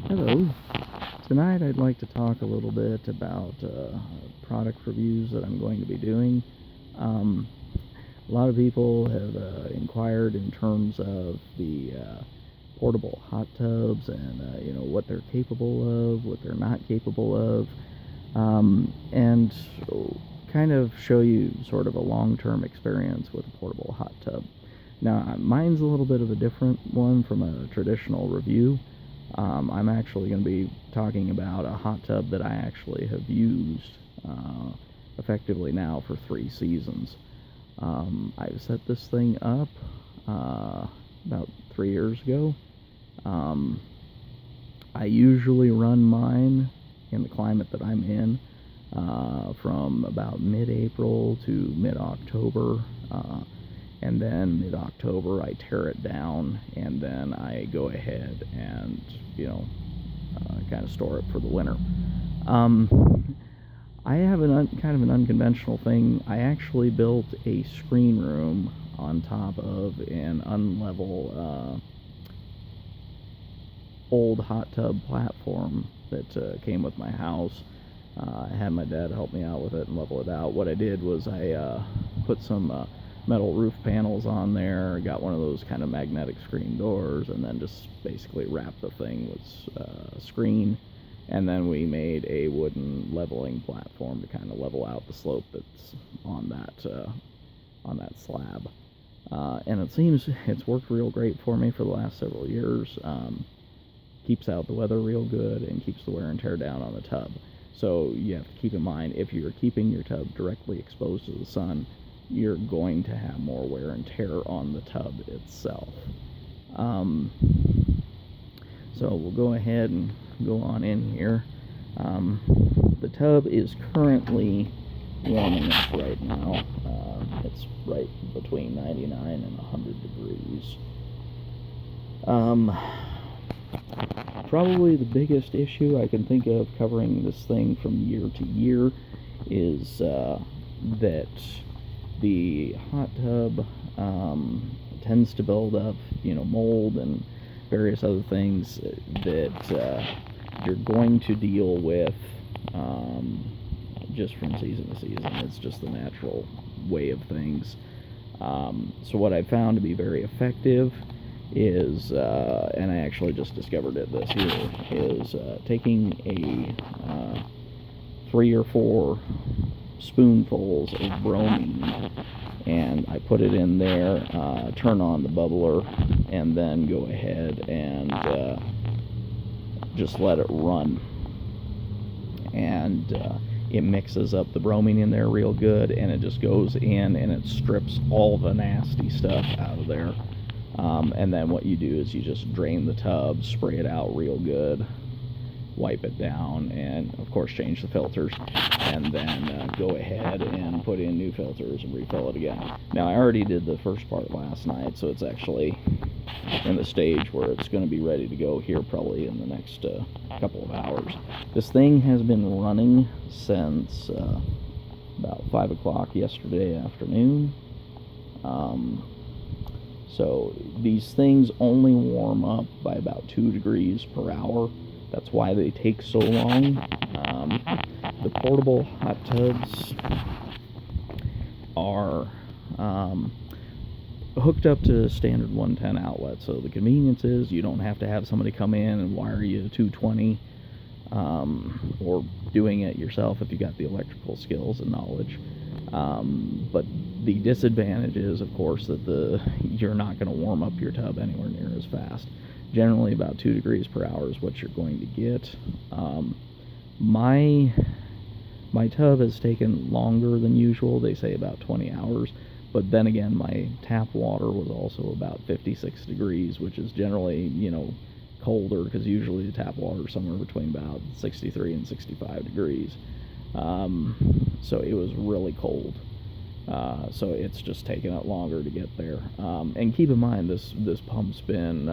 Hello. Tonight I'd like to talk a little bit about product reviews that I'm going to be doing. Um, a lot of people have inquired in terms of the portable hot tubs and what they're capable of, what they're not capable of, and kind of show you sort of a long-term experience with a portable hot tub. Now, mine's a little bit of a different one from a traditional review. I'm actually going to be talking about a hot tub that I actually have used effectively now for 3 seasons. I set this thing up about 3 years ago. I usually run mine in the climate that I'm in from about mid-April to mid-October. And then mid-October I tear it down, and then I go ahead and kind of store it for the winter. I have kind of an unconventional thing. I actually built a screen room on top of an unlevel old hot tub platform that came with my house. I had my dad help me out with it and level it out. What I did was I put some metal roof panels on there, got one of those kind of magnetic screen doors, and then just basically wrapped the thing with screen. And then we made a wooden leveling platform to kind of level out the slope that's on that slab. And it seems it's worked real great for me for the last several years. Keeps out the weather real good and keeps the wear and tear down on the tub. So you have to keep in mind, if you're keeping your tub directly exposed to the sun, you're going to have more wear and tear on the tub itself. So we'll go ahead and go on in here. The tub is currently warming up right now. It's right between 99 and 100 degrees. Probably the biggest issue I can think of covering this thing from year to year is that the hot tub tends to build up, mold and various other things that you're going to deal with just from season to season. It's just the natural way of things. So what I found to be very effective is, and I actually just discovered this here, is taking a 3 or 4 spoonfuls of bromine, and I put it in there, turn on the bubbler, and then go ahead and just let it run. And it mixes up the bromine in there real good, and it just goes in and it strips all the nasty stuff out of there. And then what you do is you just drain the tub, spray it out real good, wipe it down, and of course change the filters, and then go ahead and put in new filters and refill it again. Now, I already did the first part last night, so it's actually in the stage where it's going to be ready to go here probably in the next couple of hours. This thing has been running since about 5 o'clock yesterday afternoon. So these things only warm up by about 2 degrees per hour. That's why they take so long. The portable hot tubs are hooked up to standard 110 outlet. So the convenience is you don't have to have somebody come in and wire you 220, or doing it yourself if you got the electrical skills and knowledge. But the disadvantage is, of course, that you're not going to warm up your tub anywhere near as fast. Generally about 2 degrees per hour is what you're going to get. My tub has taken longer than usual. They say about 20 hours. But then again, my tap water was also about 56 degrees, which is generally, colder, because usually the tap water is somewhere between about 63 and 65 degrees. So it was really cold. So it's just taken it longer to get there. And keep in mind, this pump's been,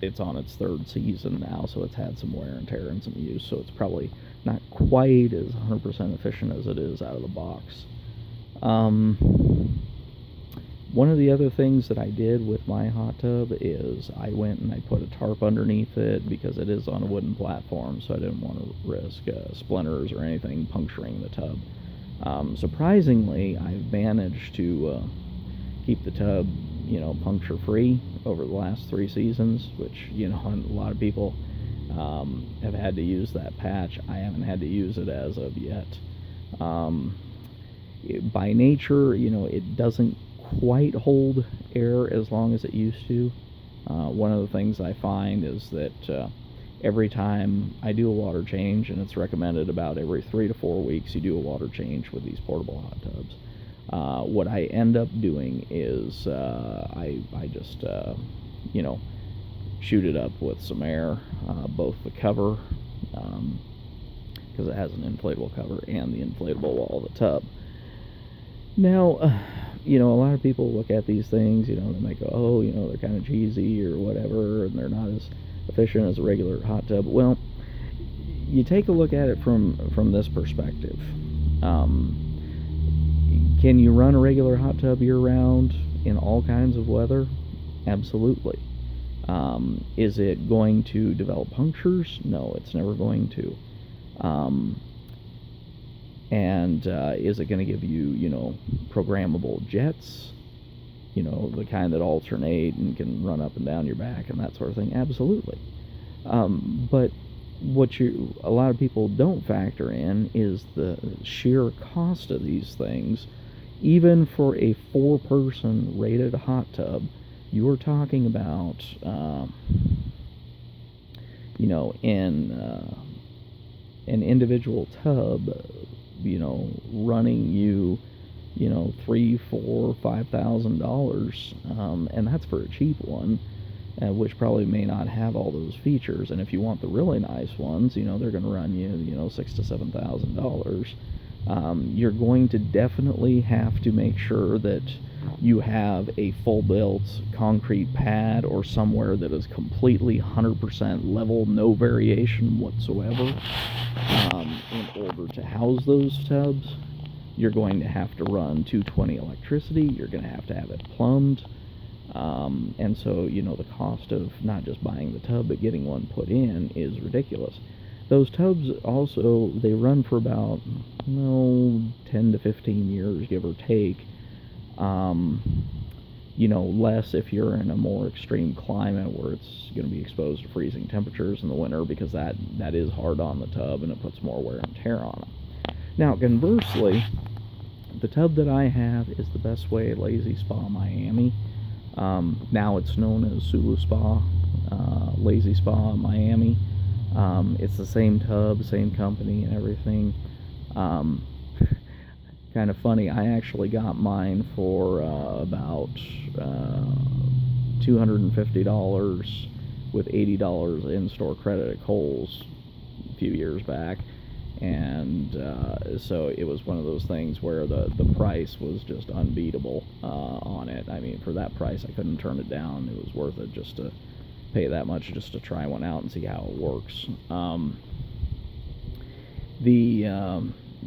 it's on its 3rd season now, so it's had some wear and tear and some use. So it's probably not quite as 100% efficient as it is out of the box. One of the other things that I did with my hot tub is I went and I put a tarp underneath it because it is on a wooden platform, so I didn't want to risk splinters or anything puncturing the tub. Surprisingly, I've managed to keep the tub, puncture free over the last 3 seasons, which, a lot of people have had to use that patch. I haven't had to use it as of yet. By nature, it doesn't quite hold air as long as it used to. One of the things I find is that every time I do a water change, and it's recommended about every 3 to 4 weeks you do a water change with these portable hot tubs, what I end up doing is I just shoot it up with some air, both the cover, because it has an inflatable cover, and the inflatable wall of the tub. Now, a lot of people look at these things, they might go, oh, they're kind of cheesy or whatever, and they're not as efficient as a regular hot tub. Well, you take a look at it from this perspective. Can you run a regular hot tub year-round in all kinds of weather? Absolutely. Is it going to develop punctures? No, it's never going to. And is it going to give you, programmable jets? The kind that alternate and can run up and down your back and that sort of thing? Absolutely. But what a lot of people don't factor in is the sheer cost of these things. Even for a 4-person rated hot tub, you are talking about, in an individual tub, running you, $3,000, $4,000, $5,000, and that's for a cheap one, which probably may not have all those features. And if you want the really nice ones, they're going to run you, $6,000 to $7,000. You're going to definitely have to make sure that you have a full-built concrete pad or somewhere that is completely 100% level, no variation whatsoever. In order to house those tubs, you're going to have to run 220 electricity. You're going to have it plumbed. And so, the cost of not just buying the tub, but getting one put in is ridiculous. Those tubs also, they run for about, 10 to 15 years, give or take. Less if you're in a more extreme climate where it's going to be exposed to freezing temperatures in the winter, because that is hard on the tub and it puts more wear and tear on them. Now, conversely, the tub that I have is the Bestway Lazy-Spa Miami. Now it's known as Saluspa Lay-Z-Spa Miami. It's the same tub, same company and everything. Kind of funny, I actually got mine for about $250 with $80 in-store credit at Kohl's a few years back. And so it was one of those things where the price was just unbeatable on it. I mean, for that price, I couldn't turn it down. It was worth it just to pay that much just to try one out and see how it works.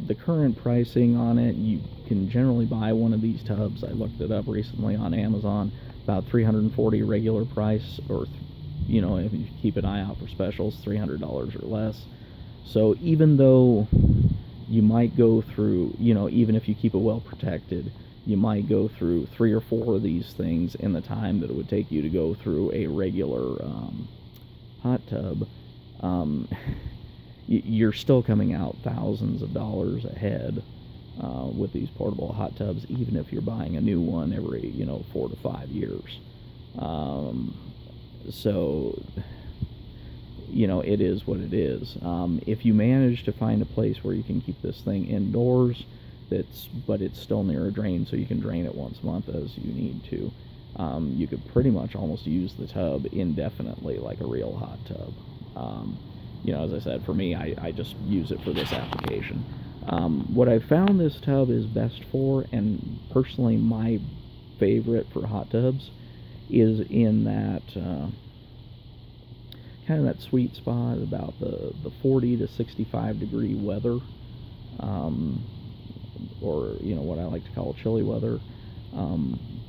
The current pricing on it, you can generally buy one of these tubs. I looked it up recently on Amazon, about $340 regular price, or if you keep an eye out for specials, $300 or less. So even though you might go through, even if you keep it well protected, you might go through 3 or 4 of these things in the time that it would take you to go through a regular hot tub. You're still coming out thousands of dollars ahead with these portable hot tubs, even if you're buying a new one every 4 to 5 years. So it is what it is. If you manage to find a place where you can keep this thing indoors, but it's still near a drain, so you can drain it once a month as you need to, you could pretty much almost use the tub indefinitely like a real hot tub. As I said, for me, I just use it for this application. What I found this tub is best for, and personally my favorite for hot tubs, is in that kind of that sweet spot about the 40 to 65 degree weather, or what I like to call chilly weather.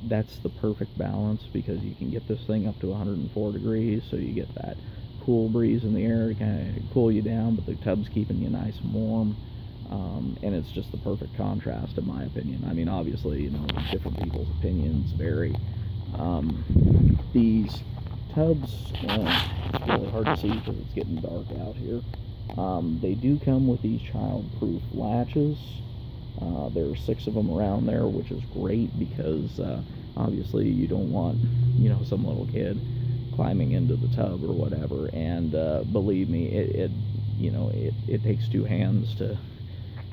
that's the perfect balance, because you can get this thing up to 104 degrees, so you get that cool breeze in the air to kind of cool you down, but the tub's keeping you nice and warm. And it's just the perfect contrast, in my opinion. I mean, obviously, you know, different people's opinions vary. These tubs, it's really hard to see because it's getting dark out here. They do come with these child-proof latches. There are 6 of them around there, which is great because obviously you don't want, you know, some little kid climbing into the tub or whatever. And believe me, it takes 2 hands to,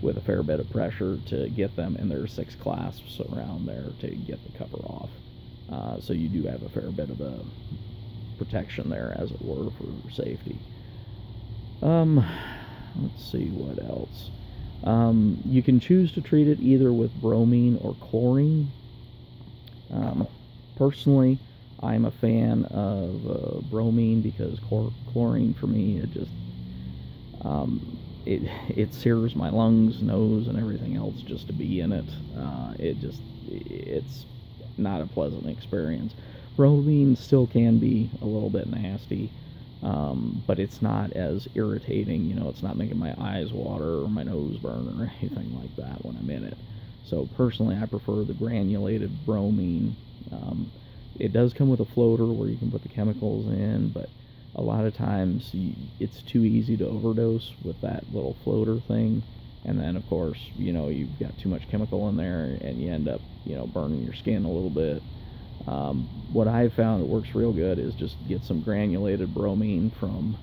with a fair bit of pressure, to get them, and there's 6 clasps around there to get the cover off. So you do have a fair bit of a protection there, as it were, for safety. Let's see what else. You can choose to treat it either with bromine or chlorine. Personally, I'm a fan of bromine, because chlorine for me, it just it sears my lungs, nose, and everything else just to be in it. It's not a pleasant experience. Bromine still can be a little bit nasty, but it's not as irritating. You know, it's not making my eyes water or my nose burn or anything like that when I'm in it. So personally, I prefer the granulated bromine. It does come with a floater where you can put the chemicals in, but a lot of times it's too easy to overdose with that little floater thing. And then, of course, you know, you've got too much chemical in there, and you end up, you know, burning your skin a little bit. What I've found that works real good is just get some granulated bromine from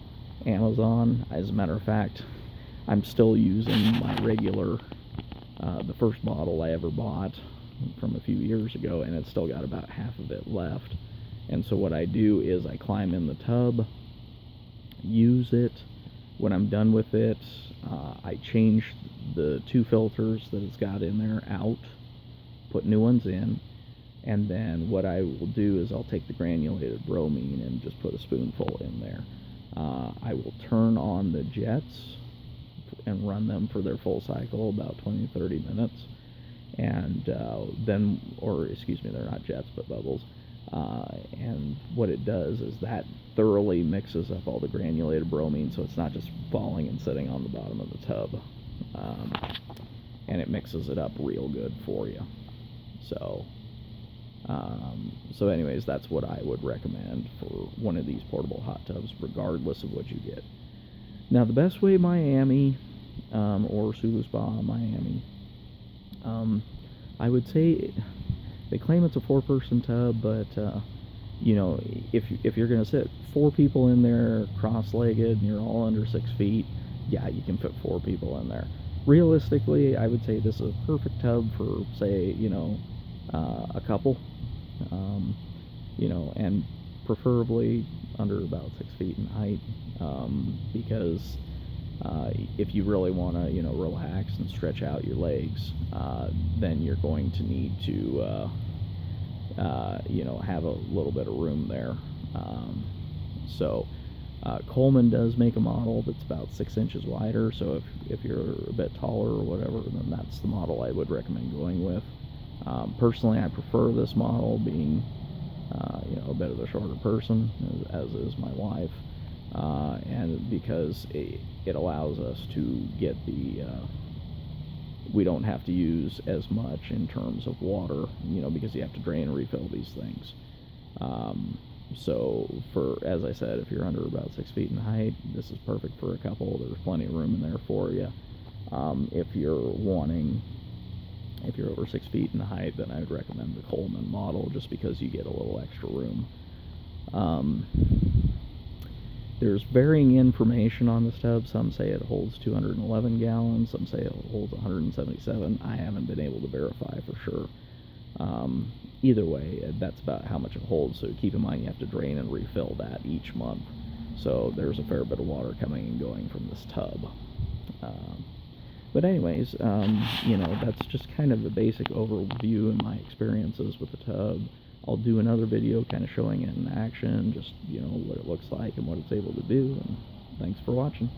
Amazon. As a matter of fact, I'm still using my regular, the first bottle I ever bought from a few years ago, and it's still got about half of it left. And so what I do is I climb in the tub, use it. When I'm done with it, I change the 2 filters that it's got in there out, put new ones in, and then what I will do is I'll take the granulated bromine and just put a spoonful in there. I will turn on the jets and run them for their full cycle, about 20-30 minutes, and then, or excuse me, they're not jets but bubbles. And what it does is that thoroughly mixes up all the granulated bromine, so it's not just falling and sitting on the bottom of the tub. And it mixes it up real good for you. So anyways, that's what I would recommend for one of these portable hot tubs, regardless of what you get. Now, the Bestway Miami, or Saluspa Miami, I would say they claim it's a 4-person tub, but you know, if you're going to sit 4 people in there cross-legged and you're all under 6 feet, yeah, you can fit 4 people in there. Realistically, I would say this is a perfect tub for, say, you know, a couple, you know, and preferably under about 6 feet in height, because if you really want to, you know, relax and stretch out your legs, then you're going to need to, you know, have a little bit of room there. Coleman does make a model that's about 6 inches wider, so if you're a bit taller or whatever, then that's the model I would recommend going with. Personally, I prefer this model, being you know, a bit of a shorter person, as is my wife, and because it allows us to get the we don't have to use as much in terms of water, you know, because you have to drain and refill these things. So as I said, if you're under about 6 feet in height, this is perfect for a couple. There's plenty of room in there for you. If you're over 6 feet in height, then I would recommend the Coleman model, just because you get a little extra room. There's varying information on this tub. Some say it holds 211 gallons, some say it holds 177. I haven't been able to verify for sure. Either way, that's about how much it holds, so keep in mind you have to drain and refill that each month. So there's a fair bit of water coming and going from this tub. But anyways, you know, that's just kind of the basic overview and my experiences with the tub. I'll do another video kind of showing it in action, just, you know, what it looks like and what it's able to do. And thanks for watching.